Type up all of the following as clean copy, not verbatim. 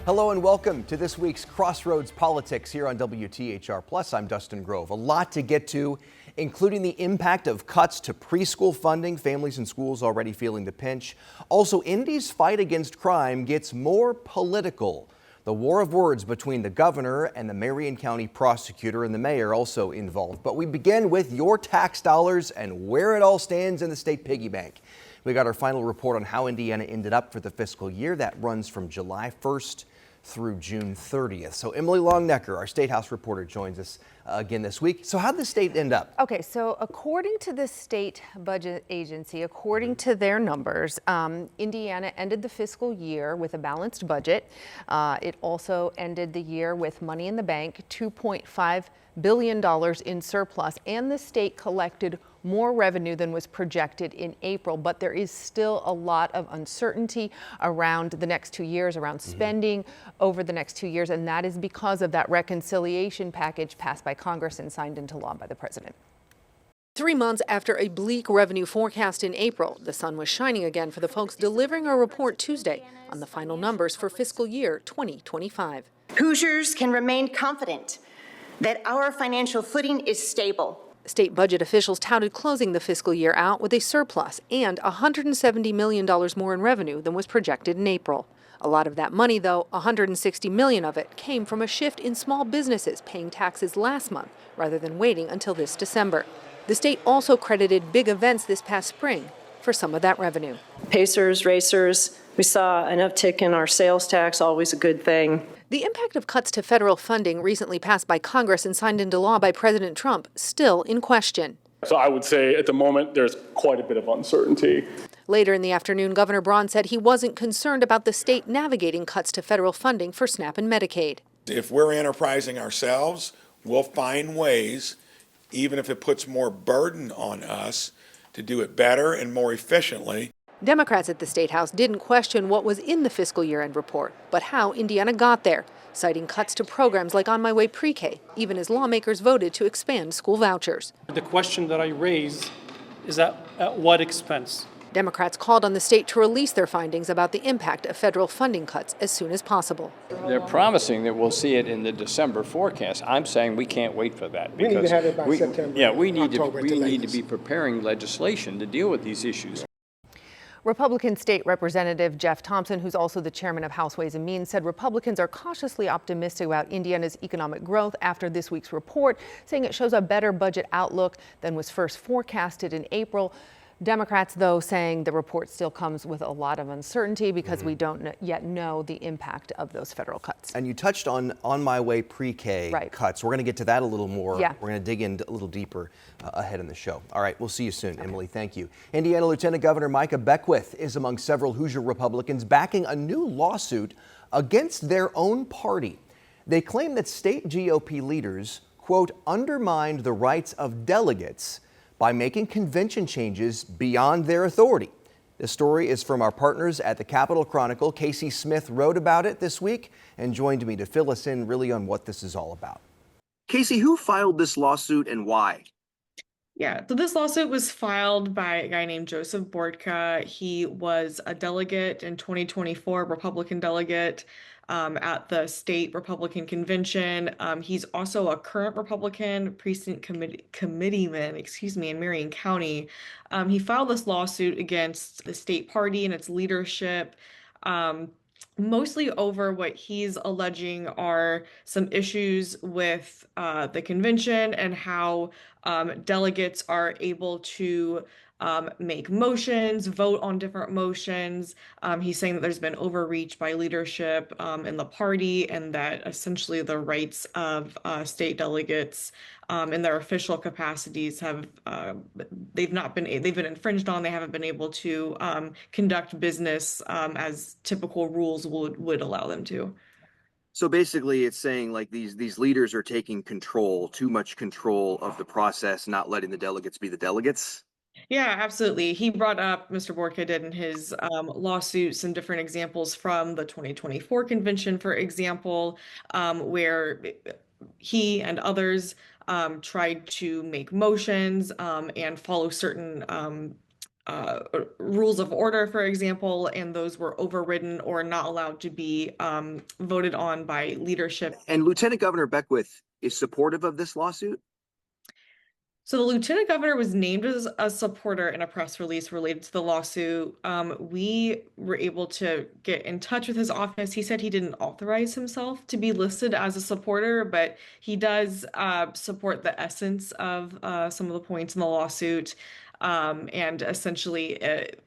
Hello and welcome to this week's Crossroads Politics here on WTHR+. I'm Dustin Grove. A lot to get to, including the impact of cuts to preschool funding, families and schools already feeling the pinch. Also, Indy's fight against crime gets more political. The war of words between the governor and the Marian County prosecutor and the mayor also involved. But we begin with your tax dollars and where it all stands in the state piggy bank. We got our final report on how Indiana ended up for the fiscal year. That runs from July 1st through June 30th. So Emily Longnecker, our State House reporter, joins us again this week. So how'd the state end up? Okay, so according to the state budget agency, according to their numbers, Indiana ended the fiscal year with a balanced budget. It also ended the year with money in the bank, $2.5 billion in surplus, and the state collected more revenue than was projected in April, but there is still a lot of uncertainty around the next 2 years, around spending over the next 2 years, and that is because of that reconciliation package passed by Congress and signed into law by the president. 3 months after a bleak revenue forecast in April, the sun was shining again for the folks delivering a report Tuesday on the final numbers for fiscal year 2025. Hoosiers can remain confident that our financial footing is stable. State budget officials touted closing the fiscal year out with a surplus and $170 million more in revenue than was projected in April. A lot of that money, though, $160 million of it, came from a shift in small businesses paying taxes last month rather than waiting until this December. The state also credited big events this past spring for some of that revenue. Pacers, racers, we saw an uptick in our sales tax, always a good thing. The impact of cuts to federal funding recently passed by Congress and signed into law by President Trump still in question. So I would say at the moment there's quite a bit of uncertainty. Later in the afternoon, Governor Braun said he wasn't concerned about the state navigating cuts to federal funding for SNAP and Medicaid. If we're enterprising ourselves, we'll find ways, even if it puts more burden on us, to do it better and more efficiently. Democrats at the State House didn't question what was in the fiscal year-end report, but how Indiana got there, citing cuts to programs like On My Way PreK, even as lawmakers voted to expand school vouchers. The question that I raise is at what expense? Democrats called on the state to release their findings about the impact of federal funding cuts as soon as possible. They're promising that we'll see it in the December forecast. I'm saying we can't wait for that. We need to have it by September. Yeah, we need to be preparing legislation to deal with these issues. Republican State Representative Jeff Thompson, who's also the chairman of House Ways and Means, said Republicans are cautiously optimistic about Indiana's economic growth after this week's report, saying it shows a better budget outlook than was first forecasted in April. Democrats, though, saying the report still comes with a lot of uncertainty because we don't yet know the impact of those federal cuts. And you touched on My Way Pre-K cuts. We're going to get to that a little more. Yeah. We're going to dig in a little deeper ahead in the show. All right, we'll see you soon, Emily. Thank you. Indiana Lieutenant Governor Micah Beckwith is among several Hoosier Republicans backing a new lawsuit against their own party. They claim that state GOP leaders, quote, undermined the rights of delegates by making convention changes beyond their authority. This story is from our partners at the Capitol Chronicle. Casey Smith wrote about it this week and joined me to fill us in really on what this is all about. Casey, who filed this lawsuit and why? Yeah, so this lawsuit was filed by a guy named Joseph Boardka. He was a delegate in 2024, Republican delegate at the state Republican convention. He's also a current Republican precinct committeeman, in Marian County. He filed this lawsuit against the state party and its leadership, mostly over what he's alleging are some issues with the convention and how delegates are able to make motions, vote on different motions. He's saying that there's been overreach by leadership in the party, and that essentially the rights of state delegates in their official capacities have they've been infringed on. They haven't been able to conduct business as typical rules would allow them to. So basically it's saying like these leaders are taking too much control of the process, not letting the delegates be the delegates. Yeah, absolutely. He brought up, Mr. Boardka did in his lawsuit, some different examples from the 2024 convention, for example, where he and others tried to make motions and follow certain rules of order, for example, and those were overridden or not allowed to be voted on by leadership. And Lieutenant Governor Beckwith is supportive of this lawsuit? So the lieutenant governor was named as a supporter in a press release related to the lawsuit. We were able to get in touch with his office. He said he didn't authorize himself to be listed as a supporter, but he does support the essence of some of the points in the lawsuit. And essentially,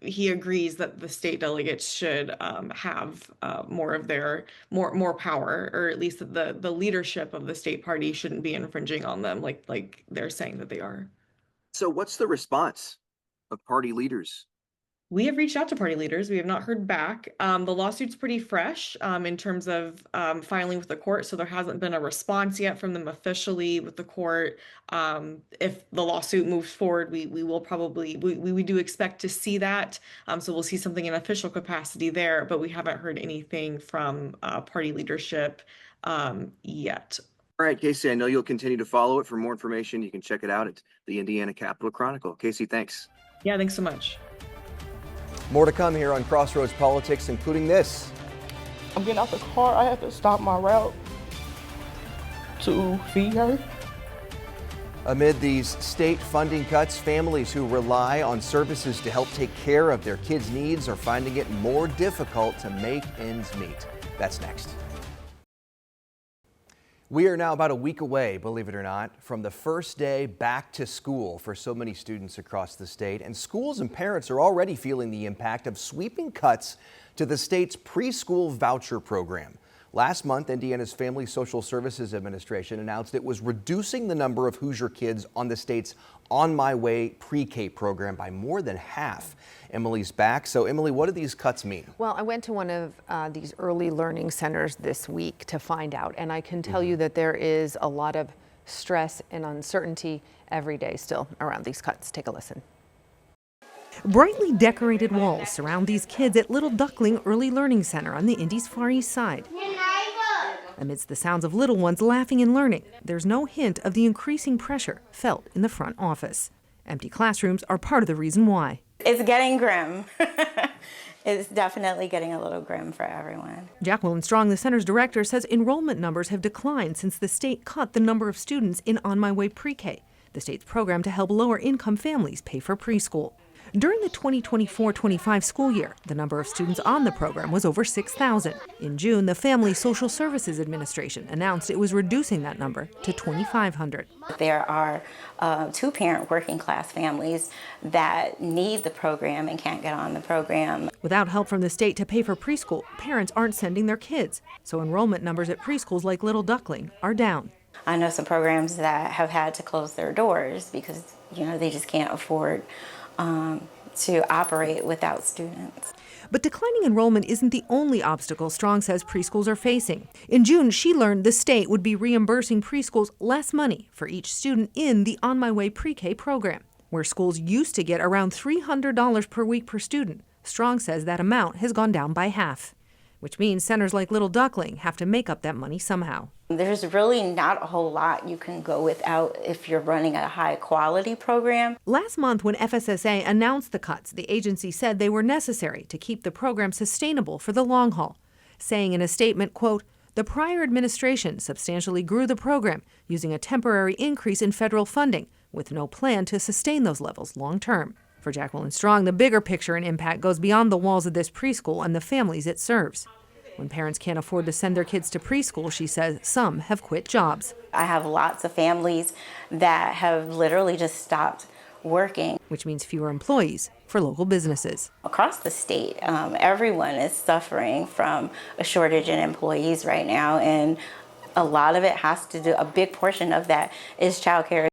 he agrees that the state delegates should have more of their more power, or at least that the leadership of the state party shouldn't be infringing on them like they're saying that they are. So what's the response of party leaders? We have reached out to party leaders. We have not heard back. The lawsuit's pretty fresh in terms of filing with the court, so there hasn't been a response yet from them officially with the court. If the lawsuit moves forward, we will probably, we do expect to see that. So we'll see something in official capacity there, but we haven't heard anything from party leadership yet. All right, Casey, I know you'll continue to follow it. For more information, you can check it out at the Indiana Capitol Chronicle. Casey, thanks. Yeah, thanks so much. More to come here on Crossroads Politics, including this. I'm getting out the car. I have to stop my route to feed her. Amid these state funding cuts, families who rely on services to help take care of their kids' needs are finding it more difficult to make ends meet. That's next. We are now about a week away, believe it or not, from the first day back to school for so many students across the state. And schools and parents are already feeling the impact of sweeping cuts to the state's preschool voucher program. Last month, Indiana's Family Social Services Administration announced it was reducing the number of Hoosier kids on the state's On My Way PreK program by more than half. Emily's back. So, Emily, what do these cuts mean? Well, I went to one of these early learning centers this week to find out, and I can tell you that there is a lot of stress and uncertainty every day still around these cuts. Take a listen. Brightly decorated walls surround these kids at Little Duckling Early Learning Center on the Indy's Far East Side. Amidst the sounds of little ones laughing and learning, there's no hint of the increasing pressure felt in the front office. Empty classrooms are part of the reason why. It's getting grim. It's definitely getting a little grim for everyone. Jacqueline Strong, the center's director, says enrollment numbers have declined since the state cut the number of students in On My Way PreK, the state's program to help lower-income families pay for preschool. During the 2024-25 school year, the number of students on the program was over 6,000. In June, the Family Social Services Administration announced it was reducing that number to 2,500. There are two-parent working-class families that need the program and can't get on the program. Without help from the state to pay for preschool, parents aren't sending their kids, so enrollment numbers at preschools like Little Duckling are down. I know some programs that have had to close their doors because, they just can't afford to operate without students. But declining enrollment isn't the only obstacle Strong says preschools are facing. In June, she learned the state would be reimbursing preschools less money for each student in the On My Way PreK program, where schools used to get around $300 per week per student. Strong says that amount has gone down by half, which means centers like Little Duckling have to make up that money somehow. There's really not a whole lot you can go without if you're running a high-quality program. Last month, when FSSA announced the cuts, the agency said they were necessary to keep the program sustainable for the long haul, saying in a statement, quote, "The prior administration substantially grew the program using a temporary increase in federal funding with no plan to sustain those levels long term." For Jacqueline Strong, the bigger picture and impact goes beyond the walls of this preschool and the families it serves. When parents can't afford to send their kids to preschool, she says some have quit jobs. I have lots of families that have literally just stopped working. Which means fewer employees for local businesses. Across the state, everyone is suffering from a shortage in employees right now, and a lot of it has to do, a big portion of that is childcare.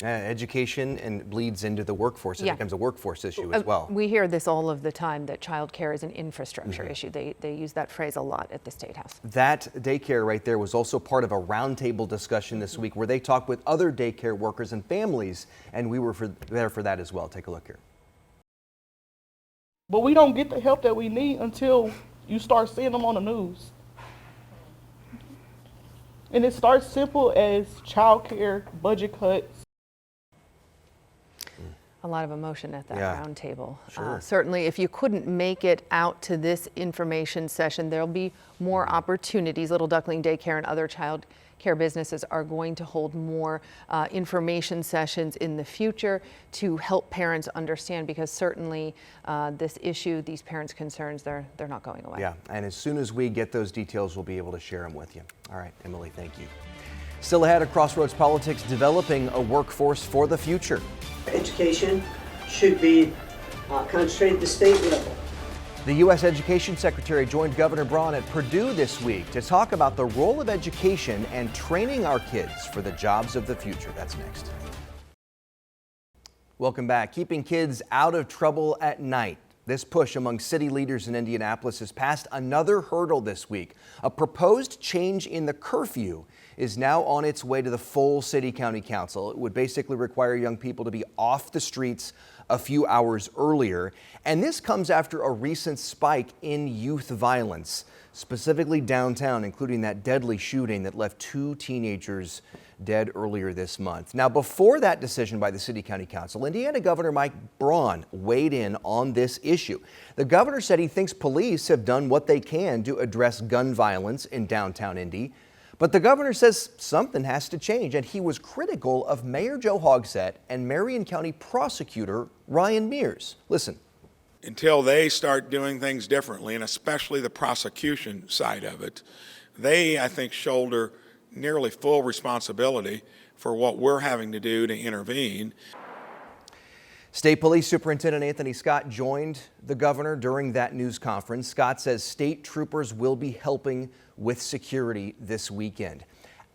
Education and bleeds into the workforce. It becomes a workforce issue as well. We hear this all of the time, that child care is an infrastructure issue. They use that phrase a lot at the State House. That daycare right there was also part of a roundtable discussion this week where they talked with other daycare workers and families, and we were there for that as well. Take a look here. But we don't get the help that we need until you start seeing them on the news. And it starts simple as child care, budget cuts. A lot of emotion at that Yeah. roundtable. Sure. Certainly, if you couldn't make it out to this information session, there'll be more opportunities. Little Duckling Daycare and other child care businesses are going to hold more information sessions in the future to help parents understand, because certainly this issue, these parents' concerns, they're not going away. Yeah, and as soon as we get those details, we'll be able to share them with you. All right, Emily, thank you. Still ahead at Crossroads Politics, developing a workforce for the future. Education should be concentrated at the state level. The U.S. Education Secretary joined Governor Braun at Purdue this week to talk about the role of education and training our kids for the jobs of the future. That's next. Welcome back. Keeping kids out of trouble at night. This push among city leaders in Indianapolis has passed another hurdle this week. A proposed change in the curfew is now on its way to the full city-county council. It would basically require young people to be off the streets a few hours earlier. And this comes after a recent spike in youth violence, specifically downtown, including that deadly shooting that left 2 teenagers dead earlier this month. Now, before that decision by the City-County Council, Indiana Governor Mike Braun weighed in on this issue. The governor said he thinks police have done what they can to address gun violence in downtown Indy. But the governor says something has to change, and he was critical of Mayor Joe Hogsett and Marian County prosecutor Ryan Mears. Listen. Until they start doing things differently, and especially the prosecution side of it, they, I think, shoulder nearly full responsibility for what we're having to do to intervene. State Police Superintendent Anthony Scott joined the governor during that news conference. Scott says state troopers will be helping with security this weekend.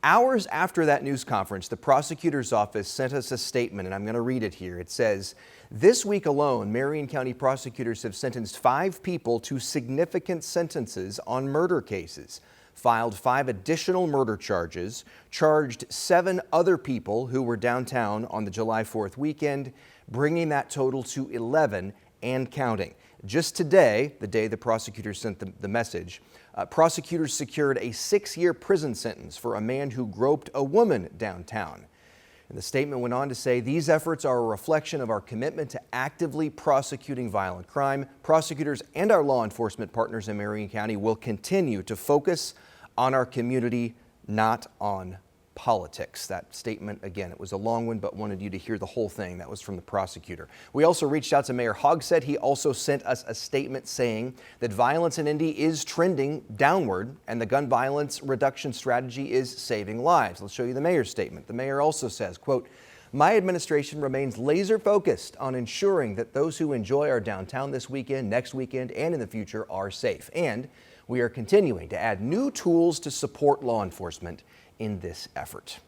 Hours after that news conference, the prosecutor's office sent us a statement, and I'm going to read it here. It says, this week alone, Marian County prosecutors have sentenced 5 people to significant sentences on murder cases, filed 5 additional murder charges, charged 7 other people who were downtown on the July 4th weekend, bringing that total to 11 and counting. Just today, the day the prosecutors sent the message, prosecutors secured a 6-year prison sentence for a man who groped a woman downtown. And the statement went on to say, these efforts are a reflection of our commitment to actively prosecuting violent crime. Prosecutors and our law enforcement partners in Marian County will continue to focus on our community, not on politics. That statement, again, it was a long one, but wanted you to hear the whole thing. That was from the prosecutor. We also reached out to Mayor Hogsett. He also sent us a statement saying that violence in Indy is trending downward and the gun violence reduction strategy is saving lives. Let's show you the mayor's statement. The mayor also says, quote, my administration remains laser focused on ensuring that those who enjoy our downtown this weekend, next weekend, and in the future are safe. And we are continuing to add new tools to support law enforcement in this effort.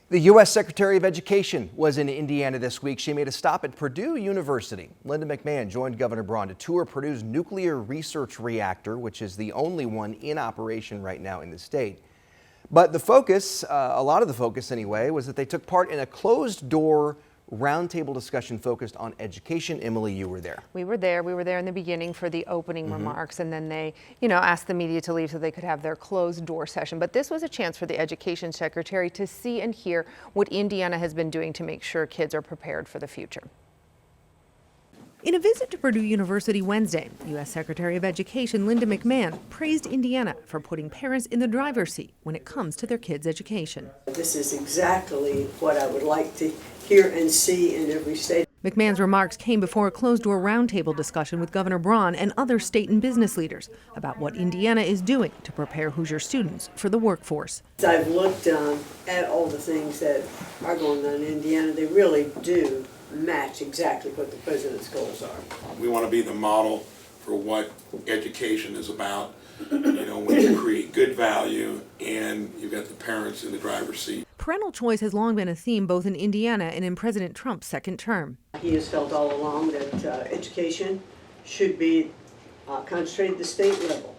The U.S. Secretary of Education was in Indiana this week. She made a stop at Purdue University. Linda McMahon joined Governor Braun to tour Purdue's nuclear research reactor, which is the only one in operation right now in the state. But the focus, a lot of the focus anyway, was that they took part in a closed-door roundtable discussion focused on education. Emily, you were there. We were there. We were there in the beginning for the opening remarks, and then they, asked the media to leave so they could have their closed door session. But this was a chance for the Education Secretary to see and hear what Indiana has been doing to make sure kids are prepared for the future. In a visit to Purdue University Wednesday, U.S. Secretary of Education Linda McMahon praised Indiana for putting parents in the driver's seat when it comes to their kids' education. This is exactly what I would like to hear and see in every state. McMahon's remarks came before a closed-door roundtable discussion with Governor Braun and other state and business leaders about what Indiana is doing to prepare Hoosier students for the workforce. I've looked at all the things that are going on in Indiana. They really do match exactly what the president's goals are. We want to be the model for what education is about. When you create good value and you've got the parents in the driver's seat. Parental choice has long been a theme both in Indiana and in President Trump's second term. He has felt all along that education should be concentrated at the state level.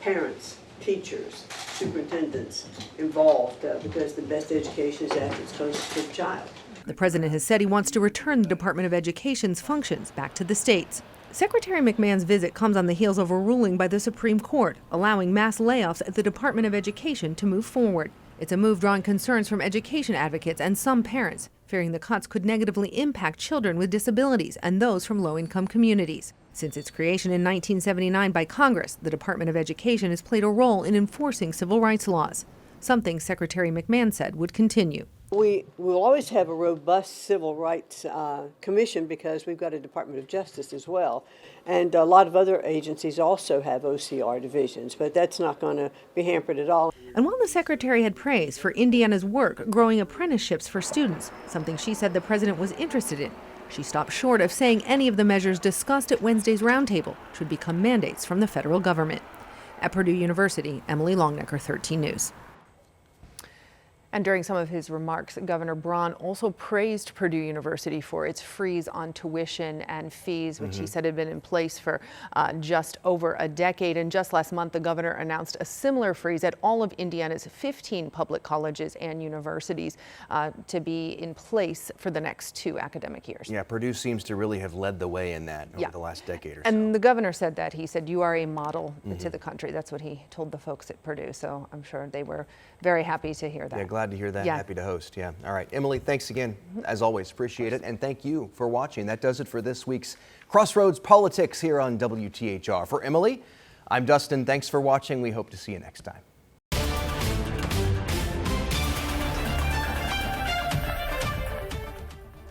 Parents, teachers, superintendents involved because the best education is at its closest to the child. The president has said he wants to return the Department of Education's functions back to the states. Secretary McMahon's visit comes on the heels of a ruling by the Supreme Court allowing mass layoffs at the Department of Education to move forward. It's a move drawing concerns from education advocates and some parents fearing the cuts could negatively impact children with disabilities and those from low-income communities. Since its creation in 1979 by Congress, the Department of Education has played a role in enforcing civil rights laws, something Secretary McMahon said would continue. We will always have a robust civil rights commission because we've got a Department of Justice as well. And a lot of other agencies also have OCR divisions, but that's not going to be hampered at all. And while the secretary had praise for Indiana's work growing apprenticeships for students, something she said the president was interested in, she stopped short of saying any of the measures discussed at Wednesday's roundtable should become mandates from the federal government. At Purdue University, Emily Longnecker, 13 News. And during some of his remarks, Governor Braun also praised Purdue University for its freeze on tuition and fees, which he said had been in place for just over a decade. And just last month, the governor announced a similar freeze at all of Indiana's 15 public colleges and universities to be in place for the next 2 academic years. Yeah, Purdue seems to really have led the way in that over the last decade or so. And the governor said that. He said, "You are a model to the country." That's what he told the folks at Purdue. So I'm sure they were very happy to hear that. Yeah, glad to hear that. Yeah. Happy to host. Yeah. All right. Emily, thanks again. As always, appreciate it. And thank you for watching. That does it for this week's Crossroads Politics here on WTHR. For Emily, I'm Dustin. Thanks for watching. We hope to see you next time.